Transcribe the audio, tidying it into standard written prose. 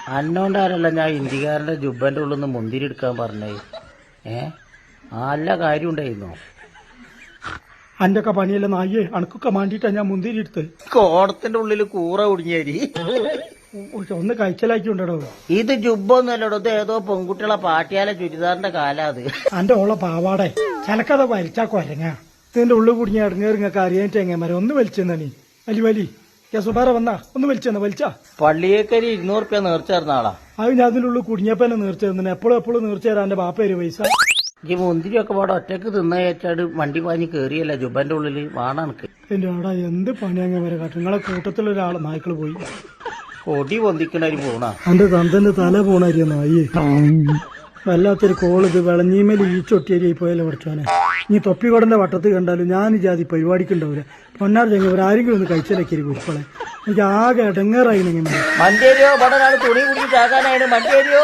അന്നോണ്ടാരല്ല ഞാൻ ഇന്ത്യക്കാരന്റെ ജുബന്റെ ഉള്ളിൽ നിന്ന് മുന്തിരി എടുക്കാൻ പറഞ്ഞേ. നല്ല കാര്യം ഉണ്ടായിരുന്നു. അന്റെ ഒക്കെ പണിയല്ല നായേ, അണക്കൊക്കെ മാണ്ടിട്ടാ ഞാൻ മുന്തിരി എടുത്ത്. കോടത്തിന്റെ ഉള്ളിൽ കൂറ കുടുങ്ങിയരി ഒന്ന് കഴിച്ചലാക്കിണ്ടോ. ഇത് ജുബൊന്നുമല്ലടോ, ഇത് ഏതോ പെൺകുട്ടികളെ പാട്ടിയാലെ ചുരിദാറിന്റെ കാലാ അത്. അന്റെ ഓളെ പാവാടെ ചലക്കഥ വലിച്ചാ കൊരങ്ങ. ഇതിന്റെ ഉള്ളിൽ കുടുങ്ങിയ ഇടങ്ങേറിങ്ങൊക്കെ അറിയാനിട്ട് എങ്ങനെ ഒന്ന് വലിച്ചെന്നീ വലി വലി സുബാറ വന്നാ ഒന്ന് വലിച്ചെന്ന വലിച്ചാ. പള്ളിയേക്കരി 200 റുപ്യ നേർച്ചേർന്ന ആളാ. അത് ഞാൻ അതിന്റെ ഉള്ളിൽ കുടുങ്ങിയപ്പോ നേർച്ച തന്നെ. എപ്പോഴും നേർച്ച തരാൻ എന്റെ ബാപ്പേര് പൈസ. ഈ മുന്തിരി ഒക്കെ പാടെ ഒറ്റക്ക് തിന്നയച്ചാട് വണ്ടി പാഞ്ഞ് കേറിയല്ല ജുബന്റെ ഉള്ളില് വാണക്ക്. എന്റെ ആടാ എന്ത് പണിയങ്ങ വരെ കാട്ടും. നിങ്ങളെ കൂട്ടത്തിലൊരാള് നായ്ക്കള് പോയി പൊടി പൊന്തിക്കണരി പോണ. എന്റെ തന്തന്റെ തല പോണരിയ നായി. വല്ലാത്തൊരു കോളിത് വിളഞ്ഞീമേൽ ഈ ചൊട്ടിയരിയായി പോയല്ലോ പഠിച്ചോനെ. നീ തൊപ്പിക്കോടന്റെ വട്ടത്ത് കണ്ടാലും ഞാൻ ഈ ജാതി പരിപാടിക്കുണ്ടാവില്ല. പൊന്നാർ ചെങ്ങ ആരെങ്കിലും ഒന്ന് കഴിച്ചിലക്കി കുരിപ്പളെ. എനിക്ക് ആകെ ഇടങ്ങേറായി. മഞ്ചേരിയോ ഇവിടെ തുണി കുടിച്ച് ചാകാനായിരുന്നു. മഞ്ചേരിയോ